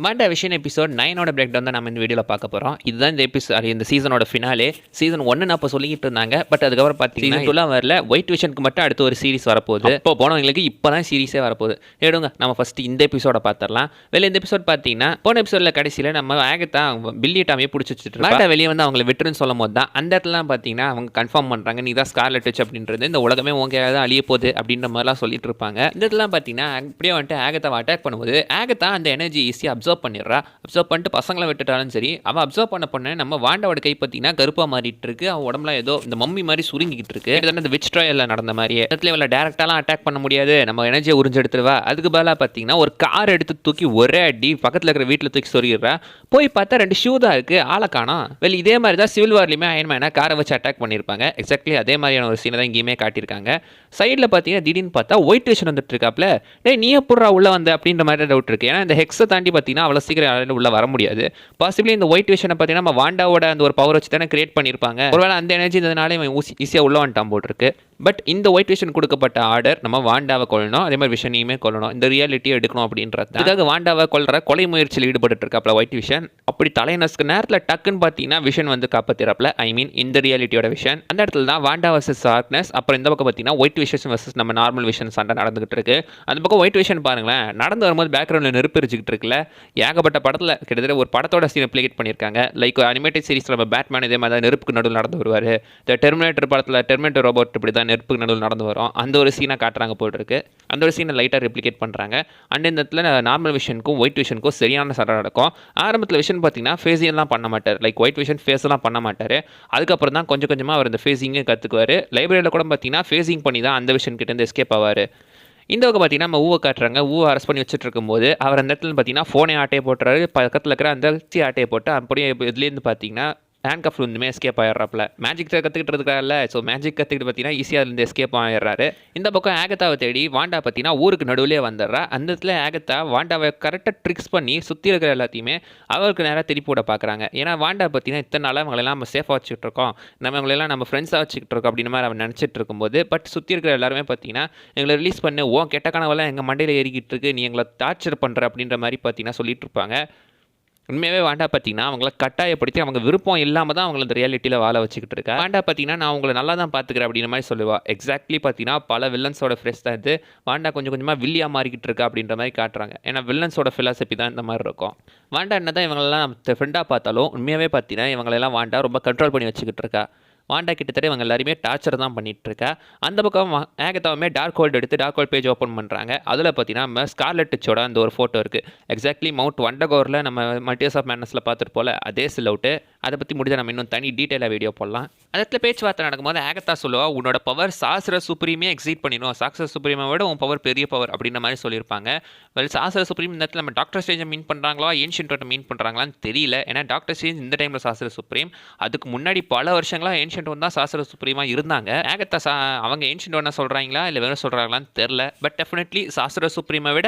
வாண்டா Vision episode 9ஓட breakdown தான் நம்ம இந்த வீடியோவில் பார்க்க போகிறோம். இதுதான் இந்த எபிசோட், இந்த சீசனோட ஃபினாலே. சீசன் 1 அப்போ சொல்லிக்கிட்டு இருந்தாங்க. பட் அதுக்கப்புறம் பார்த்தீங்கன்னா இதெல்லாம் வரல. ஒயிட் விஷனுக்கு மட்டும் அடுத்து ஒரு சீரிஸ் வரப்போகுது. இப்போ போனவங்களுக்கு இப்போ தான் சீரிஸே வரப்போகுது. எடுங்க நம்ம ஃபஸ்ட்டு இந்த எபிசோட பார்த்துடலாம். வெளியே இந்த எபிசோட் பார்த்தீங்கன்னா போன எபிசோடில் கடைசியில் நம்ம ஆகத்தா பில்லி டாமியை பிடிச்சி வச்சுட்டு வாண்டா வெளியே வந்து அவங்களை விட்டுருன்னு சொல்லும் போது தான் அந்த இடத்துலாம் பார்த்தீங்கன்னா அவங்க கன்ஃபார்ம் பண்ணுறாங்க, நீ தான் ஸ்கார்லெட் விட்ச் அப்படின்றது இந்த உலகமே உங்க தான் அழிய போகுது அப்படின்ற மாதிரிலாம் சொல்லிட்டு இருப்பாங்க. இந்த இடத்துலாம் பார்த்தீங்கன்னா அப்படியே வந்துட்டு ஆகத்தாவை அட்டாக் பண்ணும்போது ஆகத்தா அந்த எனர்ஜி ஈஸியாக அப்சர்வ் பண்ணிடுறா. அப்சர்வ் பண்ணிட்டு பசங்களை விட்டுட்டாலும் சரி, அவள் அப்சர்வ் பண்ண நம்ம வாண்டாவோட கை பார்த்தீங்கன்னா கருப்பாக மாறிட்டு இருக்கு. அவன் உடம்புலாம் ஏதோ இந்த மம்மி மாதிரி சுருங்கிக்கிட்டு இருக்கு. இந்த விச் ட்ராயலில் நடந்த மாதிரியே இடத்துல இவளை டேரக்டாலாம் அட்டாக் பண்ண முடியாது, நம்ம எனர்ஜியை உறிஞ்சு எடுத்துருவா. அதுக்கு பதிலாக பார்த்தீங்கன்னா ஒரு கார் எடுத்து தூக்கி ஒரே அடி பக்கத்தில் இருக்கிற வீட்டில் தூக்கி சொருகிறா. போய் பார்த்தா 2 ஷூ தான் இருக்குது, ஆளை காணோம். வெளியே இதே மாதிரி தான் சிவில் வார்லையுமே அயன்மேனை காரை வச்சு அட்டாக் பண்ணியிருப்பாங்க. எக்ஸாக்ட்லி அதே மாதிரியான ஒரு சீனை தான் இங்கேயுமே காட்டியிருக்காங்க. சைடில் பார்த்தீங்கன்னா திடீர்னு பார்த்தா ஒயிட் விஷன் வந்துட்டு இருக்காப்ல. நீ எப்படா உள்ள வந்த அப்படின்ற மாதிரி டவுட் இருக்குது. ஏன்னா இந்த ஹெக்ஸை தாண்டி பார்த்தீங்கன்னா அவ்வளோ சீக்கிரம் உள்ள வர முடியாது. பாசிபிளி இந்த ஒயிட் விஷனை பார்த்தீங்கன்னா நம்ம வாண்டாவோட அந்த ஒரு பவர் வச்சு தானே கிரியேட் பண்ணியிருப்பாங்க. ஒருவேளை அந்த எனர்ஜி இருந்ததுனால இவன் ஈஸியாக உள்ள வந்துட்டான் போட்டிருக்கு. பட் இந்த ஒயிட் விஷன் கொடுக்கப்பட்ட ஆர்டர் நம்ம வாண்டாவை கொல்லணும், அதே மாதிரி விஷனையுமே கொல்லணும், இந்த ரியாலிட்டியை எடுக்கணும் அப்படின்றது. அதுக்காக வாண்டாவை கொல்ற கொலை முயற்சியில் ஈடுபட்டு இருக்காப்ல ஒயிட் விஷன். அப்படி தலைநசுக்கு நேரத்தில் டக்குன்னு பார்த்தீங்கன்னா விஷன் வந்து காப்பாத்திராப்ல. ஐ மீன் இந்த ரியாலிட்டியோட விஷன். அந்த இடத்துல தான் வாண்டா வர்சஸ் டார்க்னஸ். அப்புறம் இந்த பக்கம் பார்த்தீங்கன்னா ஒயிட் விஷன் வர்சஸ் நம்ம நார்மல் விஷன் சண்டை நடந்துகிட்டு இருக்கு. அந்த பக்கம் ஒயிட் விஷன் பாருங்களேன், நடந்து வரும்போது பேக்ரவுண்டில் நெருப்பு எரிச்சுக்கிட்டு இருக்குல்ல. ஏகப்பட்ட படத்தில் கிட்டத்தட்ட ஒரு படத்தோட சீனை பிளேட் பண்ணியிருக்காங்க. லைக் அனிமேட்டட் சீரிஸில் நம்ம பேட்மேன் இதே மாதிரி தான் நெருப்புக்கு நடுவில் நடந்து வருவார். இந்த டெர்மினேட்டர் படத்தில் டெர்மினேட்டர் ரோபோட் இப்படி தான் நெருப்புக்கு நடுவில் நடந்து வரும். அந்த ஒரு சீனை காட்டுறாங்க போட்டிருக்கு. அந்த ஒரு சீனை லைட்டாக ரெப்ளிகேட் பண்ணுறாங்க. அண்ட் இந்த இடத்துல நார்மல் விஷனுக்கும் ஒயிட் விஷனுக்கும் சரியான சண்டை நடக்கும். ஆரம்பத்தில் விஷன் பார்த்தீங்கன்னா ஃபேஸிங்லாம் பண்ண மாட்டார். லைக் ஒயிட் விஷன் ஃபேஸ்லாம் பண்ண மாட்டார். அதுக்கப்புறம் தான் கொஞ்சம் கொஞ்சமாக அவர் இந்த ஃபேஸிங்கே கற்றுக்குவார். லைப்ரரியில் கூட பார்த்தீங்கன்னா ஃபேஸிங் பண்ணி தான் அந்த விஷன் கிட்டேருந்து எஸ்கேப் ஆவார். இந்த பக்கம் பார்த்தீங்கன்னா நம்ம ஊவை காட்டுறாங்க. ஊவை அரெஸ்ட் பண்ணி வச்சுட்டு இருக்கும்போது அவர் அந்த இடத்துல பார்த்தீங்கன்னா ஃபோனை ஆட்டையை போட்டுறாரு. பக்கத்தில் இருக்கிற அந்த ஆட்டையை போட்டு அப்படியே இதுலேருந்து பார்த்தீங்கன்னா ஹேண்ட் கஃப் வந்துமே எஸ்கேப் ஆயிடுறாப்ல. மேஜிக் கற்றுக்கிட்டு இருக்காருல்ல, ஸோ மேஜிக் கற்றுக்கிட்டு பார்த்தீங்கன்னா ஈஸியாக இருந்து எஸ்கேப் ஆயிடுறாரு. இந்த பக்கம் ஆகத்தாவை தேடி வாண்டா பார்த்தீங்கன்னா ஊருக்கு நடுவிலே வந்துடுறா. அந்த இடத்துல ஆகத்தா வாண்டாவை கரெக்டாக ட்ரிக்ஸ் பண்ணி சுற்றி இருக்கிற எல்லாத்தையுமே அவருக்கு நேராக திருப்பி விட பார்க்குறாங்க. ஏன்னா வாண்டா பார்த்தீங்கன்னா இத்தனை நாளாக அவங்களெல்லாம் நம்ம சேஃபாக வச்சுக்கிட்டு இருக்கோம், இவங்களெல்லாம் நம்ம ஃப்ரெண்ட்ஸாக வச்சுக்கிட்டு இருக்கோம் அப்படின்ற மாதிரி அவன் நினச்சிட்டு இருக்கும்போது, பட் சுற்றி இருக்கிற எல்லாருமே பார்த்தீங்கன்னா எங்களை ரிலீஸ் பண்ணு, கெட்ட கனவெல்லாம் எங்கள் மண்டையில் ஏறிக்கிட்டு இருக்கு, நீ எங்களை டார்ச்சர் பண்ணுற அப்படின்ற மாதிரி பார்த்தீங்கன்னா சொல்லிட்டு இருப்பாங்க. உண்மையாகவே வாண்டா பார்த்தீங்கன்னா அவங்கள கட்டாயப்படுத்தி அவங்க விருப்பம் இல்லாமல் தான் அவங்கள இந்த ரியாலிட்டியில் வாழ வச்சுக்கிட்டு இருக்கா. வாண்டா பார்த்தீங்கன்னா நான் உங்களை நல்லா தான் பார்த்துக்கிறேன் அப்படின்ற மாதிரி சொல்லுவா. எக்ஸாக்ட்லி பார்த்தீங்கன்னா பல வில்லன்ஸோட ஃப்ரெஷ் தான் இது. வாண்டா கொஞ்சம் கொஞ்சமாக வில்லியாக மாறிக்கிட்டு இருக்கா அப்படின்ற மாதிரி காட்டுறாங்க. ஏன்னா வில்லன்ஸோட ஃபிலாசபி தான் இந்த மாதிரி இருக்கும். வாண்டா என்ன தான் இவங்களெல்லாம் நம்ம ஃப்ரெண்டாக பார்த்தாலும் உண்மையாகவே பார்த்தீங்கன்னா இவங்களெல்லாம் வாண்டா ரொம்ப கண்ட்ரோல் பண்ணி வச்சுக்கிட்டு இருக்கா. வாண்டா கிட்டத்தட்ட இவங்க எல்லாருமே டார்ச்சர் தான் பண்ணிகிட்டு இருக்கா. அந்த பக்கம் ஆகத்தாவுமே டார்க் ஹோல்டு எடுத்து டார்க் ஹோல்ட் பேஜ் ஓப்பன் பண்ணுறாங்க. அதில் பார்த்தீங்கன்னா நம்ம ஸ்கார்லெட் விட்சோட அந்த ஒரு ஃபோட்டோ இருக்குது. எக்ஸாக்ட்லி மவுண்ட் வண்டகோரில் நம்ம மல்டிவர்ஸ் ஆஃப் மேட்னஸில் பார்த்துட்டு போல் அதே சில் அவுட்டு. அதை பற்றி முடிஞ்சால் நம்ம இன்னும் தனி டீட்டெயிலாக வீடியோ போடலாம். அதில் பேச்சுவார்த்தை நடக்கும்போது ஆகத்தா சொல்லுவா, உன்னோட பவர் சாஸ்திர சுப்ரீமே எக்ஸீட் பண்ணிடும், சாஸ்திர சுப்ரீமை விட உன் பவர் பெரிய பவர் அப்படின்ற மாதிரி சொல்லியிருப்பாங்க. சாஸ்திர சுப்ரீம் இந்த இடத்துல நம்ம டாக்டர் ஸ்ட்ரேஞ்சை மீன் பண்ணுறாங்களா ஏன்ஷியன்ட்டை மீன் பண்ணுறாங்களான்னு தெரியல. ஏன்னா டாக்டர் ஸ்ட்ரேஞ்ச் இந்த டைமில் சாஸ்திர சுப்ரீம், அதுக்கு முன்னாடி பல வருஷங்களாக ஏன்ஷியன்ட் தான் சாஸ்திர சுப்ரீமாக இருந்தாங்க. ஆகத்தா அவங்க ஏன்ஷியன்ட் ஒன்றா சொல்கிறாங்களா இல்லை வேறு சொல்கிறாங்களான்னு தெரில. பட் டெஃபினெட்லி சாஸ்திர சுப்ரீமை விட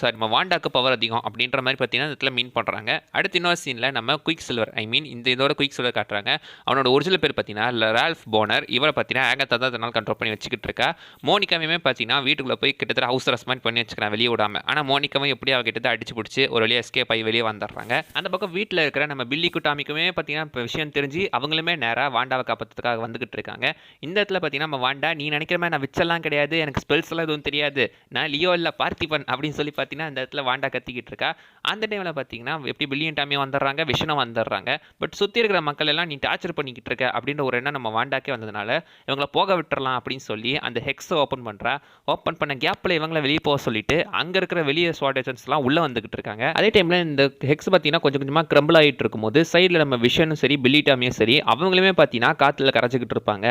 நம்ம வாண்டாக்கு பவர் அதிகம் அப்படின்ற மாதிரி பார்த்தீங்கன்னா இடத்துல மீன் பண்ணுறாங்க. அடுத்த இன்னொரு சீனில் நம்ம குயிக் சில்வர், ஐ மீன் இதோட குயிக் சில்வர் காட்டுறாங்க. அவனோட ஒரிஜினல் பேர் பார்த்தீங்கன்னா ரால்ஃப் போனர். இவரை பார்த்தீங்கன்னா ஆகத்தா தான் அதனால் கண்ட்ரோல் பண்ணி வச்சுக்கிட்டு இருக்கா. மோனிகாவே பார்த்தீங்கன்னா வீட்டுக்குள்ளே போய் கிட்டத்தட்ட ஹவுஸ் ரெஸ்பாண்ட் பண்ணி வச்சுக்கிறேன் வெளியே விடாமல். ஆனால் மோனிகாவே எப்படி அவ கிட்ட அடிச்சு பிடிச்சி ஒரு வழியாக எஸ்கேப் ஆகி வெளியே வந்துடுறாங்க. அந்த பக்கம் வீட்டில் இருக்கிற நம்ம பில்லிக்கும் டாமிக்குமே பார்த்தீங்கன்னா இப்போ விஷயம் தெரிஞ்சு அவங்களுமே நேராக வாண்டாவை காப்பாற்றுறதுக்காக வந்துகிட்டு இருக்காங்க. இந்த இடத்துல பார்த்தீங்கன்னா நம்ம வாண்டா, நீ நினைக்கிற மாதிரி நான் விச்செல்லாம் கிடையாது, எனக்கு ஸ்பெல்ஸ் எல்லாம் எதுவும் தெரியாது, நான் லியோ இல்லை பார்த்திபன் அப்படின்னு சொல்லி பார்த்தீங்கன்னா அந்த இடத்துல வாண்டா கத்திக்கிட்டு இருக்கா. அந்த டைமில் பார்த்தீங்கன்னா எப்படி பில்லியன் டாமியும் வந்துடுறாங்க, விஷனும் வந்துடுறாங்க. பட் சுற்றி இருக்கிற மக்கள் எல்லாம் நீ டார்ச்சர் பண்ணிக்கிட்டு இருக்க அப்படின்ற ஒரு எண்ணம் நம்ம வாண்டாக்கே வந்ததுனால இவங்களை போக விட்டுறலாம் அப்படின்னு சொல்லி அந்த ஹெக்ஸை ஓப்பன் பண்ணுறா. ஓப்பன் பண்ண கேப்பில் இவங்களை வெளியே போக சொல்லிட்டு அங்கே இருக்கிற வெளியே ஸ்வாட் ஏஜென்ட்ஸ்லாம் உள்ளே வந்துகிட்டு இருக்காங்க. அதே டைமில் இந்த ஹெக்ஸ் பார்த்தீங்கன்னா கொஞ்சம் கொஞ்சமாக கிரம்பிள் ஆகிட்டு இருக்கும்போது சைடில் நம்ம விஷனும் சரி பில்லி டாமியும் சரி அவங்களுமே பார்த்தீங்கன்னா காற்றுல கரைச்சிக்கிட்டு இருப்பாங்க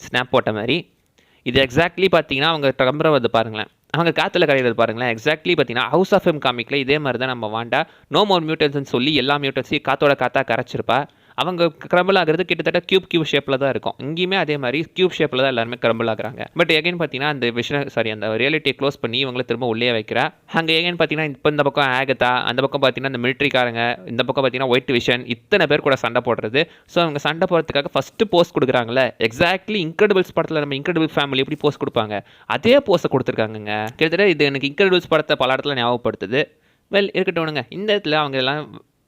ஸ்னாப் போட்ட மாதிரி. இது எக்ஸாக்ட்லி பார்த்தீங்கன்னா அவங்க கிளம்புற வந்து பாருங்களேன், அவங்க காற்றுல கரையிறது பாருங்களேன். எக்ஸாக்ட்லி பார்த்தீங்கன்னா ஹவுஸ் ஆஃப் எம் காமிக்கில் இதே மாதிரி தான் நம்ம வாண்டா நோ மோர் மியூட்டன்ஸ்னு சொல்லி எல்லா மியூட்டன்ஸையும் காற்றோட காற்றா கரைச்சிருப்பா. அவங்க கிரம்பிள் ஆகிறது கிட்டத்தட்ட கியூப் ஷேப்பில் தான் இருக்கும். இங்கேயுமே அதே மாதிரி கியூப் ஷேப்பில் தான் எல்லாருமே கிரம்பிள் ஆகுறாங்க. பட் எகைன் பார்த்தீங்கன்னா அந்த ரியாலிட்டியை க்ளோஸ் பண்ணி இவங்களை திரும்ப உள்ளே வைக்கிறா. அங்கே எகைன் பார்த்தீங்கன்னா இப்போ இந்த பக்கம் ஆகத்தா, அந்த பக்கம் பார்த்தீங்கன்னா இந்த மிலிட்ரிக்காரங்க, இந்த பக்கம் பார்த்தீங்கன்னா ஒயிட் விஷன், இத்தனை பேர் கூட சண்டை போடுறது. ஸோ அவங்க சண்டை போடுறதுக்காக ஃபஸ்ட்டு போஸ்ட் கொடுக்குறாங்களே, எக்ஸாக்ட்லி இன்க்ரெடிபிள்ஸ் படத்தில் நம்ம இன்க்ரெடிபிள் ஃபேமிலி எப்படி போஸ்ட் கொடுப்பாங்க அதே போஸ்ட்டை கொடுத்துருக்காங்க. கிட்டத்தட்ட இது எனக்கு இன்க்ரெடிபிள்ஸ் படத்தை பல இடத்துல ஞாபகப்படுத்துது. வெல் இருக்கட்டும்னுங்க. இந்த இடத்துல அவங்க எல்லாம்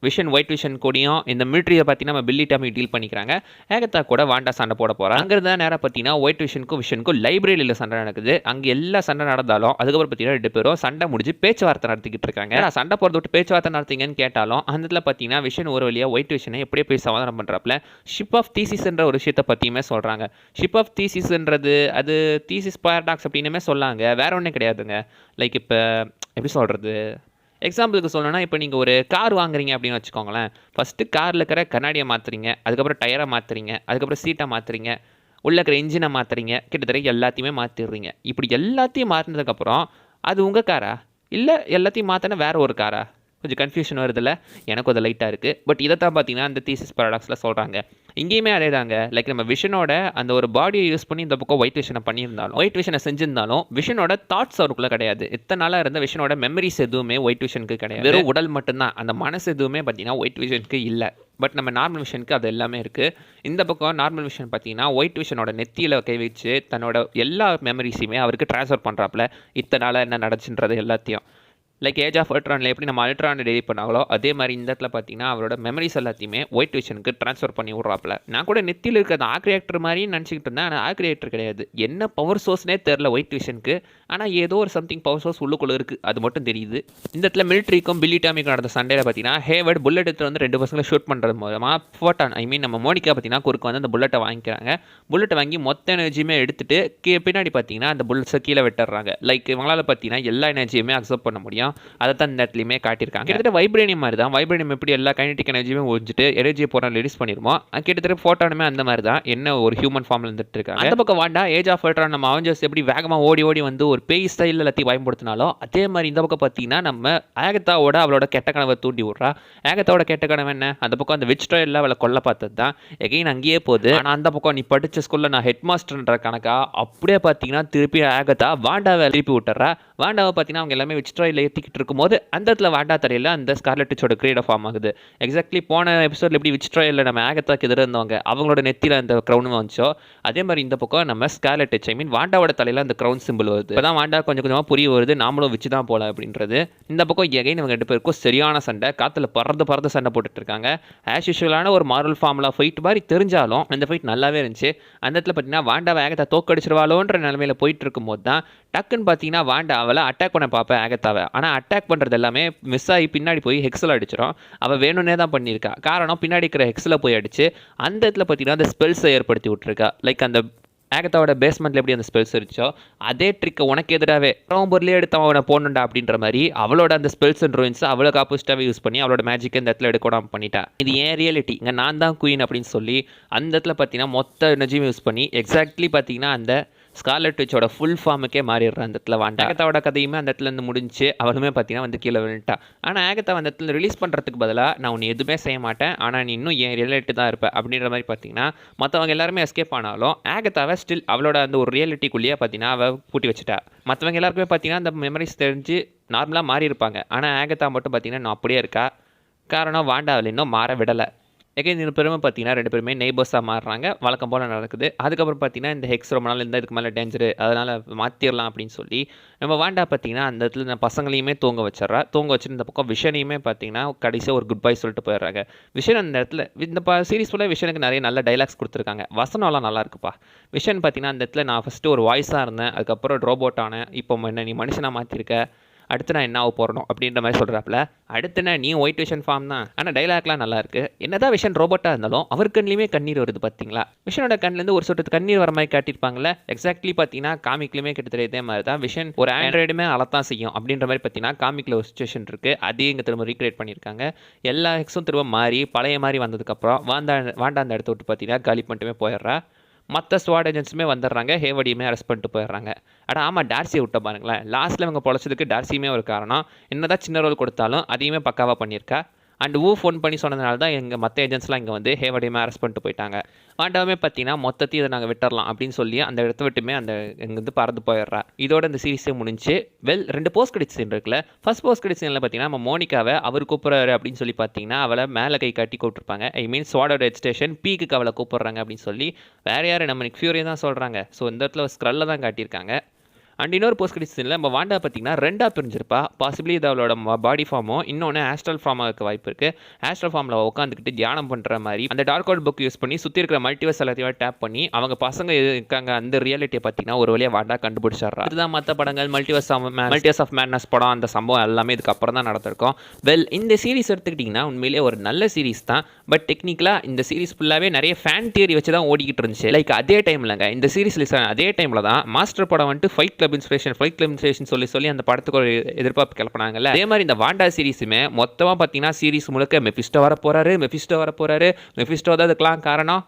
விஷன் ஒயிட் விஷன் கூடயும் இந்த மிலிட்ரியை பார்த்தீங்கன்னா நம்ம பில்லி டாமி டீல் பண்ணிக்கிறாங்க. ஏகத்தா கூட வாண்டா சண்டை போட போகிறாங்க. அங்கிருந்து தான் நேராக பார்த்தீங்கன்னா ஒயிட் விஷனுக்கும் லைப்ரரியில் சண்டை நடக்குது. அங்கே எல்லா சண்டை நடந்தாலும் அதுக்கப்புறம் பார்த்தீங்கன்னா 2 பேரும் சண்டை முடிஞ்சு பேச்சுவார்த்தை நடத்திக்கிட்டு இருக்காங்க. சண்டை போகிறத விட்டு பேச்சுவார்த்தை நடத்திங்கன்னு கேட்டாலும் அந்த இடத்துல பார்த்தீங்கன்னா விஷன் ஒரு வழியாக ஒயிட் விஷனை எப்படியே போய் சமாதானம் பண்ணுறாப்புல ஷிப் ஆஃப் தீசிஸ்ன்ற ஒரு விஷயத்தை பற்றியுமே சொல்கிறாங்க. ஷிப் ஆஃப் தீசிஸ்ன்றது அது தீசிஸ் பாரடாக்ஸ் அப்படின்னுமே சொல்லாங்க. வேற ஒன்றும் கிடையாதுங்க. லைக் இப்போ எப்படி சொல்கிறது, எக்ஸாம்பிளுக்கு சொல்லணும்னா இப்போ நீங்கள் ஒரு கார் வாங்குறீங்க அப்படின்னு வச்சுக்கோங்களேன். ஃபஸ்ட்டு காரில் இருக்கிற கண்ணாடியை மாற்றுறீங்க, அதுக்கப்புறம் டயரை மாற்றுறீங்க, அதுக்கப்புறம் சீட்டை மாற்றுறீங்க, உள்ளே இருக்கிற இன்ஜினை மாற்றுறீங்க, கிட்டத்தட்ட எல்லாத்தையுமே மாற்றிடுறீங்க. இப்படி எல்லாத்தையும் மாற்றினதுக்கப்புறம் அது உங்கள் காரா இல்லை எல்லாத்தையும் மாற்றினா வேறு ஒரு காரா? கொஞ்சம் கன்ஃபியூஷன் வருதில்ல, எனக்கும் அது லைட்டாக இருக்குது. பட் இதை தான் பார்த்தீங்கன்னா அந்த தீசிஸ் பாரடாக்ஸில் சொல்கிறாங்க. இங்கேயுமே அதே தாங்க. லைக் நம்ம விஷனோட அந்த ஒரு பாடியை யூஸ் பண்ணி இந்த பக்கம் ஒயிட் விஷனை பண்ணியிருந்தாலும் ஒயிட் விஷனை செஞ்சிருந்தாலும் விஷனோட தாட்ஸ் அவருக்குள்ளே கிடையாது. இத்தனை நாளாக இருந்த விஷனோட மெமரிஸ் எதுவுமே ஒயிட் விஷனுக்கு கிடையாது. வெறும் உடல் மட்டும்தான். அந்த மனசு எதுவுமே பார்த்தீங்கன்னா ஒயிட் விஷனுக்கு இல்லை. பட் நம்ம நார்மல் விஷனுக்கு அது எல்லாமே இருக்குது. இந்த பக்கம் நார்மல் விஷன் பார்த்தீங்கன்னா ஒயிட் விஷனோட நெத்தியில் கை வச்சு தன்னோட எல்லா மெமரிஸையுமே அவருக்கு ட்ரான்ஸ்ஃபர் பண்ணுறாப்புல இத்தனை நாளாக என்ன நடச்சுன்றது எல்லாத்தையும். லைக் ஏஜ் ஆஃப் அல்ட்ரானில் எப்படி நம்ம அல்ட்ரானை டெலிட் பண்ணாங்களோ அதே மாதிரி இந்த இடத்துல பார்த்தீங்கன்னா அவரோட மெமரிஸ் எல்லாத்தையுமே ஒயிட் விஷனுக்கு ட்ரான்ஸ்ஃபர் பண்ணி விட்றாப்புல. நான் கூட நெத்தியில் இருக்கிற ஆக் ரியாக்டர் மாதிரி நினச்சிக்கிட்டு இருந்தேன். ஆனால் ஆக் ரியாக்டர் கிடையாது. என்ன பவர் சோர்ஸ்னே தெரில ஒயிட் விஷனுக்கு. ஆனால் ஏதோ ஒரு சம்திங் பவர் சோர்ஸ் உள்ளுக்குள்ளே இருக்குது, அது மட்டும் தெரியுது. இந்த இடத்துல மிலிட்ரிக்கும் பில்லி டாமிக்கும் நடந்த சண்டையில் பார்த்தீங்கன்னா ஹேவர்ட் புல்லட் எடுத்து வந்து 2 பசங்களை ஷூட் பண்ணுறது மூலமாக ஃபோட்டான் நம்ம மோனிகா பார்த்தீங்கன்னா குறுக்கு வந்து அந்த புல்லட்டை வாங்கிக்கிறாங்க. புல்லட்டை வாங்கி மொத்த எனர்ஜியுமே எடுத்துட்டு பின்னாடி பார்த்தீங்கன்னா அந்த புல்லட்ஸை கீழே விட்டுறாங்க. லைக் இவங்களால் பார்த்தீங்கன்னா எல்லா எனர்ஜியுமே அக்செப்ட் பண்ண முடியும். அதை தான் இந்த இடத்துலையுமே காட்டியிருக்காங்க. கிட்டத்தட்ட வைப்ரேனியம் மாதிரி தான். வைப்ரேனியம் எப்படி எல்லா கைனடிக் எனர்ஜியுமே ஒழிஞ்சிட்டு எனர்ஜியை போகிற ரிலீஸ் பண்ணிருமோ கிட்டத்தட்ட ஃபோட்டானுமே அந்த மாதிரி தான். என்ன ஒரு ஹியூமன் ஃபார்மில் இருந்துட்டு இருக்காங்க. அந்த பக்கம் வாண்டா ஏஜ் ஆஃப் அல்ட்ரான் நம்ம அவெஞ்சர்ஸ் எப்படி வேகமாக ஓடி ஓடி வந்து ஒரு பேய் ஸ்டைலில் எல்லாத்தையும் பயன்படுத்தினாலும் அதே மாதிரி இந்த பக்கம் பார்த்தீங்கன்னா நம்ம ஆகத்தாவோட அவளோட கெட்ட கனவை தூண்டி விட்றா. ஆகத்தாவோட கெட்ட கனவு என்ன? அந்த பக்கம் அந்த விச் ட்ரையலில் அவளை கொல்ல பார்த்தது தான். எகைன் அங்கேயே போகுது. ஆனால் அந்த பக்கம் நீ படித்த ஸ்கூலில் நான் ஹெட் மாஸ்டர்ன்ற கணக்கா அப்படியே பார்த்தீங்கன்னா திருப்பி ஆகத்தா வாண்டாவை திருப்பி விட்டுறா. வாண்டாவை பார்த்தீங்கன்னா அவங்க எல்லாமே விச் ட்ரையில் ஏற்றிக்கிட்டு இருக்கும்போது அந்த இடத்துல வாண்டா தரையில் அந்த ஸ்கார்லெட் விச்சோட கிரேட் ஃபார்ம் ஆகுது. எக்ஸாக்ட்லி போன எபிசோடில் எப்படி விச் ட்ரையில் நம்ம ஆகத்தாக்கு எதிராக இருந்தவங்க அவங்களோட நெத்தியில் அந்த க்ரௌன் வந்துச்சோ அதே மாதிரி இந்த பக்கம் நம்ம ஸ்கார்லெட் விச் வாண்டாவோட தலையில் அந்த க்ரௌன் சிம்பிள் வருது. இப்போ தான் வாண்டா கொஞ்சம் கொஞ்சமாக புரிய வருது, நாமளும் வச்சு தான் போகல அப்படின்றது. இந்த பக்கம் எகைன் இவங்க 2 பேருக்கும் சரியான சண்டை. காற்றுல பறந்து சண்டை போட்டுட்டு இருக்காங்க. ஆஸ் யூஷுவலான ஒரு மார்வல் ஃபார்முலா ஃபைட் மாதிரி தெரிஞ்சாலும் அந்த ஃபைட் நல்லாவே இருந்துச்சு. அந்த இடத்துல பார்த்தீங்கன்னா வாண்டாவை ஆகத்தா தோக்கடிச்சிருவாளோன்ற நிலைமையில போயிட்டு இருக்கும்போது தான் டக்குன்னு பார்த்தீங்கன்னா வாண்டா அவளை அட்டாக் பண்ண பார்ப்பேன் ஆகத்தாவை. ஆனால் அட்டாக் பண்ணுறது எல்லாமே மிஸ் ஆகி பின்னாடி போய் ஹெக்ஸில் அடிச்சிடும். அவள் வேணும்னே தான் பண்ணியிருக்கா. காரணம் பின்னாடி இருக்கிற ஹெக்ஸில் போய் அடிச்சு அந்த இடத்துல பார்த்தீங்கன்னா அந்த ஸ்பெல்ஸை ஏற்படுத்தி விட்டுருக்கா. லைக் அந்த ஆகத்தாவோட பேஸ்மெண்ட்டில் எப்படி அந்த ஸ்பெல்ஸ் இருந்துச்சோ அதே ட்ரிக்கை உனக்கு எதிராகவே பொருளே எடுத்து அவனை போடணுண்டா அப்படின்ற மாதிரி அவளோட அந்த ஸ்பெல்ஸ் அண்ட் ரோயின்ஸ் அவளுக்கு ஆப்போசிட்டாகவே யூஸ் பண்ணி அவளோட மேஜிக் இந்த இடத்துல எடுக்கூடாமல் பண்ணிட்டா. இது ஏன் ரியாலிட்டி, இங்கே நான் தான் குயின் அப்படின்னு சொல்லி அந்த இடத்துல பார்த்தீங்கன்னா மொத்த எனர்ஜியும் யூஸ் பண்ணி எக்ஸாக்ட்லி பார்த்தீங்கன்னா அந்த ஸ்கார்லெட் விச்சோட ஃபுல் ஃபார்முக்கே மாறிடுறா அந்த இடத்துல வாண்டா. ஆகத்தாவோட கதையுமே அந்த இடத்துல இருந்து முடிஞ்சு அவளுமே பார்த்தீங்கன்னா வந்து கீழே விழுந்துட்டா. ஆனால் ஆகத்தா அந்த இடத்துல ரிலீஸ் பண்ணுறதுக்கு பதிலாக நான் உன்னை எதுவுமே செய்ய மாட்டேன், ஆனால் நீ இன்னும் என் ரியாலிட்டி தான் இருப்பேன் அப்படின்ற மாதிரி பார்த்தீங்கன்னா மற்றவங்க எல்லாருமே எஸ்கேப் ஆனாலும் ஆகத்தாவை ஸ்டில் அவளோட அந்த ஒரு ரியாலிட்டிக்குள்ளேயே பார்த்தீங்கன்னா அவள் பூட்டி வச்சுட்டா. மற்றவங்க எல்லாருக்குமே பார்த்தீங்கன்னா அந்த மெமரிஸ் தெரிஞ்சு நார்மலாக மாறி இருப்பாங்க. ஆனால் ஆகத்தா மட்டும் பார்த்தீங்கன்னா நான் அப்படியே இருக்கா. காரணம் வாண்டாவில் இன்னும் மாற விடலை. எகைன் இந்த பெருமை பார்த்தீங்கன்னா 2 பேருமே நெய்பர்ஸாக மாறுறாங்க. வழக்கம் போல் நடக்குது. அதுக்கப்புறம் பார்த்தீங்கன்னா இந்த ஹெக்ஸ் ரொம்ப நாள் இருந்தால் இதுக்கு மேலே டேஞ்சரு, அதனால் மாற்றிடலாம் அப்படின்னு சொல்லி நம்ம வாண்டா பார்த்தீங்கன்னா அந்த இடத்துல பசங்களையுமே தூங்க வச்சிடறா. தூங்க வச்சுட்டு இந்த பக்கம் விஷனையுமே பார்த்தீங்கன்னா கடைசியாக ஒரு குட் பை சொல்லிட்டு போயிடுறாங்க. விஷன் அந்த இடத்துல இந்த சீரிஸ் ஃபுல்லாக விஷனுக்கு நிறைய நல்ல டைலாக்ஸ் கொடுத்துருக்காங்க. வசனம்லாம் நல்லா இருக்குப்பா. விஷன் பார்த்தீங்கன்னா அந்த இடத்துல நான் ஃபஸ்ட்டு ஒரு வாய்ஸாக இருந்தேன், அதுக்கப்புறம் ரோபோட் ஆனேன், இப்போ என்ன நீ மனுஷனாக மாற்றிருக்க, அடுத்து நான் என்ன ஆக போகிறோம் அப்படின்ற மாதிரி சொல்கிறாப்புல. அடுத்து நீ ஒயிட் விஷன் ஃபார்ம் தான். ஆனால் டைலாக்லாம் நல்லா இருக்கு. என்னதான் விஷன் ரோபோட்டாக இருந்தாலும் அவர் கண்ணிலையுமே கண்ணீர் வருது பார்த்தீங்களா. விஷனோட கண்ணிலேருந்து ஒரு சொட்டு கண்ணீர் வர மாதிரி காட்டியிருப்பாங்களே. எக்ஸாக்ட்லி பார்த்தீங்கன்னா காமிக்லையுமே கிட்டத்தட்ட இதே மாதிரி தான். விஷன் ஒரு ஆண்ட்ராய்டுமே அழத்தான் செய்யும் அப்படின்ற மாதிரி பார்த்தீங்கன்னா காமிக்கில் ஒரு சுச்சுவேஷன் இருக்குது. அதையும் இங்கே திரும்ப ரீக்ரியேட் பண்ணியிருக்காங்க. எல்லா ஹெக்ஸும் திரும்ப மாறி பழைய மாதிரி வந்ததுக்கப்புறம் வாண்டா அந்த இடத்த விட்டு பார்த்தீங்கன்னா காலி பண்ணிட்டுமே போயிடுறா. மற்ற ஸ்வாட் ஏஜென்ட்ஸுமே வந்துடுறாங்க. ஹேவர்டையுமே அரெஸ்ட் பண்ணிட்டு போயிடுறாங்க. ஆனால் ஆமாம் டார்சியை விட்ட பாருங்களேன். லாஸ்ட்டில் இவங்க பொழைச்சதுக்கு டார்சியுமே ஒரு காரணம். என்னதான் சின்ன ரோல் கொடுத்தாலும் அதையுமே பக்காவாக பண்ணியிருக்கா. அண்ட் ஃபோன் பண்ணி சொன்னதுனால தான் எங்கள் மற்ற ஏஜென்ட்ஸ்லாம் இங்கே வந்து ஹேவர்டையுமே அரெஸ்ட் பண்ணிட்டு போயிட்டாங்க. வாண்டாவுமே பார்த்தீங்கன்னா மொத்தத்தையும் இதை நாங்கள் விட்டுறலாம் அப்படின்னு சொல்லி அந்த இடத்த விட்டுமே அந்த இங்கேருந்து பறந்து போயிடுறா. இதோட இந்த சீரிஸே முடிஞ்சு. 2 போஸ்ட் கிரெடிட் சீன் இருக்குல்ல. ஃபர்ஸ்ட் போஸ்ட் கிரெடிட் சீனில் பார்த்தீங்கன்னா நம்ம மோனிகாவை அவர் கூப்பிட்றாரு அப்படின்னு சொல்லி பார்த்தீங்கன்னா அவளை மேலே கை காட்டி கூப்பிட்டுருப்பாங்க. ஐ மீன் ஸ்வாடோட ஹெட் ஸ்டேஷன் பீக்கு அவளை கூப்பிட்றாங்க அப்படின்னு சொல்லி வேறு யார் நம்ம நிக் ஃபியூரி தான் சொல்கிறாங்க. ஸோ இந்த இடத்துல ஸ்க்ரல்ல தான் காட்டியிருக்காங்க. அண்ட் இன்னொரு போஸ்ட் கிரெடிட் சீனில் நம்ம வாண்டா பார்த்தீங்கன்னா ரெண்டாக பிரிஞ்சிருப்பா. பாசிபிளி இது அவளோட பாடி ஃபார்மோ இன்னொன்று ஆஸ்ட்ரல் ஃபார்மாக இருக்க வாய்ப்பு இருக்குது. ஆஸ்ட்ரல் ஃபார்மில் உட்காந்துக்கிட்டு தியானம் பண்ணுற மாதிரி அந்த டார்க் அவுட் புக் யூஸ் பண்ணி சுற்றி இருக்கிற மல்டிவர்ஸ் எல்லாத்தையும் டேப் பண்ணி அவங்க பசங்க இருக்காங்க அந்த ரியாலிட்டியை பார்த்தீங்கன்னா ஒரு வழியாக வாண்டா கண்டுபிடிச்சிடுறா. இதுதான் மற்ற படங்கள் மல்டிவர்ஸ் ஆஃப் மேட்னஸ் படம் அந்த சம்பவம் எல்லாமே இதுக்கப்புறம் தான் நடந்திருக்கும். வெல் இந்த சீரிஸ் எடுத்துக்கிட்டிங்கன்னா உண்மையிலேயே ஒரு நல்ல சீரிஸ் தான். பட் டெக்னிக்கலாக இந்த சீரிஸ் ஃபுல்லாகவே நிறைய ஃபேன் தியரி வச்சு தான் ஓடிக்கிட்டு இருந்துச்சு. லைக் அதே டைம்லங்க இந்த சீரிஸ் ரிலீஸ் ஆன அதே டைமில் தான் மாஸ்டர் படம் வந்துட்டு ஃபைட் கிளப் இன்ஸ்பிரேஷன் சொல்லி அந்த படத்துக்கு ஒரு எதிர்பார்ப்பு கிளப்பினாங்கல்ல. அதே மாதிரி இந்த வாண்டா சீரிஸுமே மொத்தமாக பார்த்தீங்கன்னா சீரிஸ் முழுக்க மெஃபிஸ்டோ வர போகிறாரு. மெஃபிஸ்டோ தான் அதுக்கெல்லாம் காரணம்.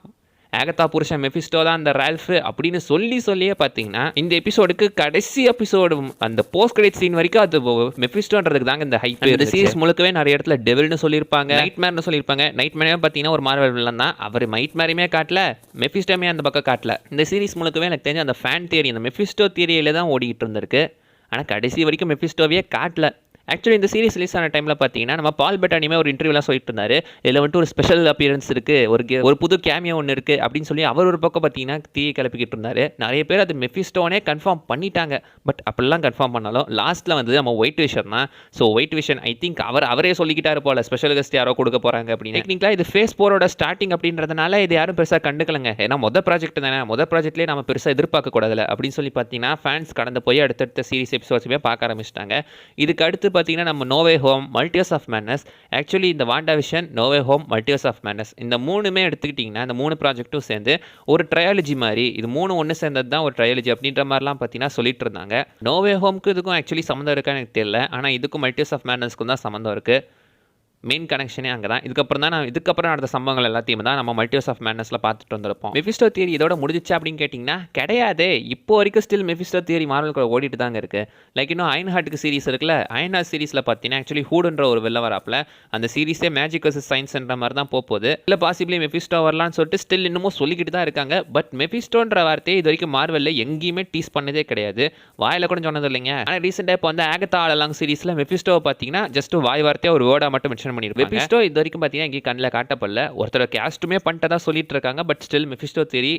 ஆகத்தா புருஷன் மெஃபிஸ்டோ தான் அந்த ரால்ஃப் அப்படின்னு சொல்லியே பார்த்தீங்கன்னா இந்த எபிசோடுக்கு கடைசி எபிசோடு அந்த போஸ்ட் கிரெடிட் சீன் வரைக்கும் அது மெஃபிஸ்டோன்றதுக்கு தாங்க இந்த ஹைப். இந்த சீரிஸ் முழுக்கவே நிறைய இடத்துல டெவில்னு சொல்லியிருப்பாங்க, நைட்மேர்னு சொல்லியிருப்பாங்க. நைட்மேரே பார்த்தீங்கன்னா ஒரு மார்வல் வில்லன் தான். அவர் நைட்மேரையுமே காட்டல, மெஃபிஸ்டோமே அந்த பக்கம் காட்டல. இந்த சீரிஸ் முழுக்கவே எனக்கு தெரிஞ்ச அந்த ஃபேன் தியரி அந்த மெஃபிஸ்டோ தியரியில தான் ஓடிக்கிட்டு இருந்திருக்கு. ஆனால் கடைசி வரைக்கும் மெஃபிஸ்டோவே காட்டல. ஆக்சுவலி இந்த சீரிஸ் ரிலீஸ் ஆன டைமில் பார்த்தீங்கன்னா நம்ம பால் பெட்டானியுமே ஒரு இன்டர்வியூலாம் சொல்லிட்டு இருந்தார். இதில் வந்துட்டு ஒரு ஸ்பெஷல் அப்பியரன்ஸ் இருக்குது, ஒரு புது கேமியோ ஒன்று இருக்குது அப்படின்னு சொல்லி அவர் ஒரு பக்கம் பார்த்தீங்கன்னா தீயை கிளப்பிக்கிட்டு இருந்தார். நிறைய பேர் அது மெஃபிஸ்டோனே கன்ஃபார்ம் பண்ணிட்டாங்க. பட் அப்படிலாம் கன்ஃபார்ம் பண்ணாலும் லாஸ்ட்டில் வந்து நம்ம ஒயிட் விஷன் தான். So white vision I think அவரே சொல்லிக்கிட்டாரு போல ஸ்பெஷல் கெஸ்ட் யாரோ கொடுக்க போகிறாங்க அப்படின்னு. டெக்னிக்கலாக இது ஃபேஸ் 4ஓட ஸ்டார்டிங் அப்படின்றதுனால இது யாரும் பெருசாக கண்டுக்கலங்க. ஏன்னா மொதல் ப்ராஜெக்ட் தானே, மொதல் ப்ராஜெக்ட்லேயே நம்ம பெருசாக எதிர்பார்க்கக்கூடாதுல அப்படின்னு சொல்லி பார்த்தீங்கன்னா ஃபேன்ஸ் கடந்து போய் அடுத்தடுத்த சீரிஸ் எபிசோட்ஸுமே பார்க்க ஆரம்பிச்சிட்டாங்க. இதுக்கு அடுத்து பார்த்தீங்கன்னா நம்ம no way home, multiverse of madness. Actually இந்த Wanda Vision, no way home, multiverse of madness இந்த மூணுமே எடுத்துக்கிட்டிங்கன்னா இந்த மூணு ப்ராஜெக்ட்டும் சேர்ந்து ஒரு ட்ரையாலஜி மாதிரி, இது மூணு ஒன்று சேர்ந்தது தான் ஒரு ட்ரையாலஜி அப்படின்ற மாதிரிலாம் பார்த்தீங்கன்னா சொல்லிட்டு இருந்தாங்க. நோவே ஹோம்க்கு இதுக்கும் ஆக்சுவலி சம்மந்தம் இருக்கான்னு எனக்கு தெரியல. ஆனால் இதுக்கும் மல்டிவர்ஸ் ஆஃப் மேட்னஸ்க்கும் தான் சம்மந்தம் இருக்குது. மெயின் கனெக்ஷனே அங்கே தான். இதுக்கப்புறம் நடந்த சம்பவங்கள் எல்லாத்தையும் தான் நம்ம மல்டிவர்ஸ் ஆஃப் மேட்னஸில் பார்த்துட்டு வந்திருப்போம். மெஃபிஸ்டோ தியரி இதோட முடிஞ்சிச்சா அப்படின்னு கேட்டிங்கன்னா கிடையாது. இப்போ வரைக்கும் ஸ்டில் மெஃபிஸ்டோ தியரி மார்வல் ஓடிட்டு தாங்க இருக்குது. லைக் இன்னும் அயன் ஹார்ட்டுக்கு சீரிஸ் இருக்குல்ல, அயன் ஹார்ட் சீரிஸில் பார்த்தீங்கன்னா ஆக்சுவலி ஹூடுன்ற ஒரு வெளில வராப்பில் அந்த சீரிஸே மேஜிக் வர்சஸ் சயின்ஸ்ன்ற மாதிரி தான் போகுது. இல்லை பாசிபிளி மெஃபிஸ்டோ வரலான்னு சொல்லிட்டு ஸ்டில் இன்னமும் சொல்லிக்கிட்டு தான் இருக்காங்க. பட் மெஃபிஸ்டோன்ற வார்த்தையை இது வரைக்கும் மார்வலில் எங்கேயுமே டீஸ் பண்ணதே கிடையாது, வாயில் கூட சொன்னது இல்லைங்க. ஆனால் ரீசெண்டாக இப்போ வந்து ஆகத்தா ஆலலாங் சீரிஸில் மெஃபிஸ்டோவை பார்த்தீங்கன்னா ஜஸ்ட் வாய் வார்த்தையாக ஒரு வேர்டாக மட்டும் மென்ஷன் பண்ணியிருப்பாங்க. மெஃபிஸ்டோ இது வரைக்கும் பார்த்தீங்கன்னா இங்கே கண்ணில் காட்டப்படல. ஒருத்தர் கேஸ்ட்டுமே பண்ணிட்டதா சொல்லிட்டு இருக்காங்க. பட் ஸ்டில் மெஃபிஸ்டோ தியரி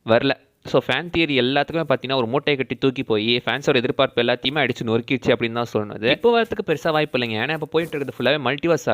வரல. ஸோ ஃபேன் தியரி எல்லாத்துக்குமே பார்த்தீங்கன்னா ஒரு மூட்டையை கட்டி தூக்கி போய் ஃபேன்ஸோட எதிர்பார்ப்பு எல்லாத்தையுமே அடிச்சு நொறுக்கிடுச்சு அப்படின்னு தான் சொன்னது. இப்போ வரதுக்கு பெருசாக வாய்ப்பு இல்லைங்க. ஏன்னா இப்போ போயிட்டு இருக்கிறது ஃபுல்லாகவே மல்டிவர்ஸ்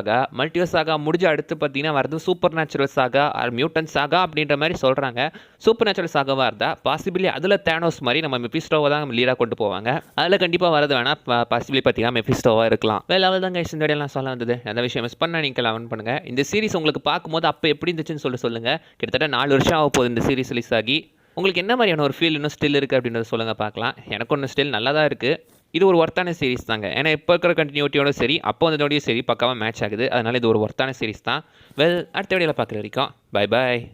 சாகா முடிஞ்ச அடுத்து பார்த்தீங்கன்னா வரது சூப்பர் நேச்சுரல் சாகா ஆர் மியூட்டன் சாகா அப்படின்ற மாதிரி சொல்கிறாங்க. சூப்பர் நேச்சுரல் சாகாவாக இருந்தால் பாசிபிளி அதில் தேனோஸ் மாதிரி நம்ம மெஃபிஸ்டோவை தான் லீடாக கொண்டு போவாங்க. அதில் கண்டிப்பாக வரது வேணால் பாசிபிளி பார்த்தீங்கன்னா மெஃபிஸ்டோவாக இருக்கலாம். வேலை அவள் தாங்க இந்த வீடியோலாம் சொல்ல வந்தது. அந்த விஷயம் மிஸ் பண்ணால் நீங்கள் கமெண்ட் பண்ணுங்கள். இந்த சீரிஸ் உங்களுக்கு பார்க்கும்போது அப்போ எப்படி இருந்துச்சுன்னு சொல்லுங்கள். கிட்டத்தட்ட 4 வருஷம் ஆக போகுது இந்த சீரிஸ் ரிலீஸ் ஆகி. உங்களுக்கு என்ன மாதிரியான ஒரு ஃபீல் இன்னும் ஸ்டில் இருக்குது அப்படின்றத சொல்லுங்கள் பார்க்கலாம். எனக்கு ஒன்று ஸ்டில் நல்லா தான் இருக்குது. இது ஒரு ஒர்த்தான சீரிஸ் தாங்க. ஏன்னா இப்போ இருக்கிற கண்டினியூட்டியோட சரி அப்போ வந்ததோடையும் சரி பக்காவாக மேட்ச் ஆகுது. அதனால் இது ஒரு ஒர்த்தான சீரிஸ் தான். வெல் அடுத்த வீடியோவில் பார்க்குற வரைக்கும் பை பாய்.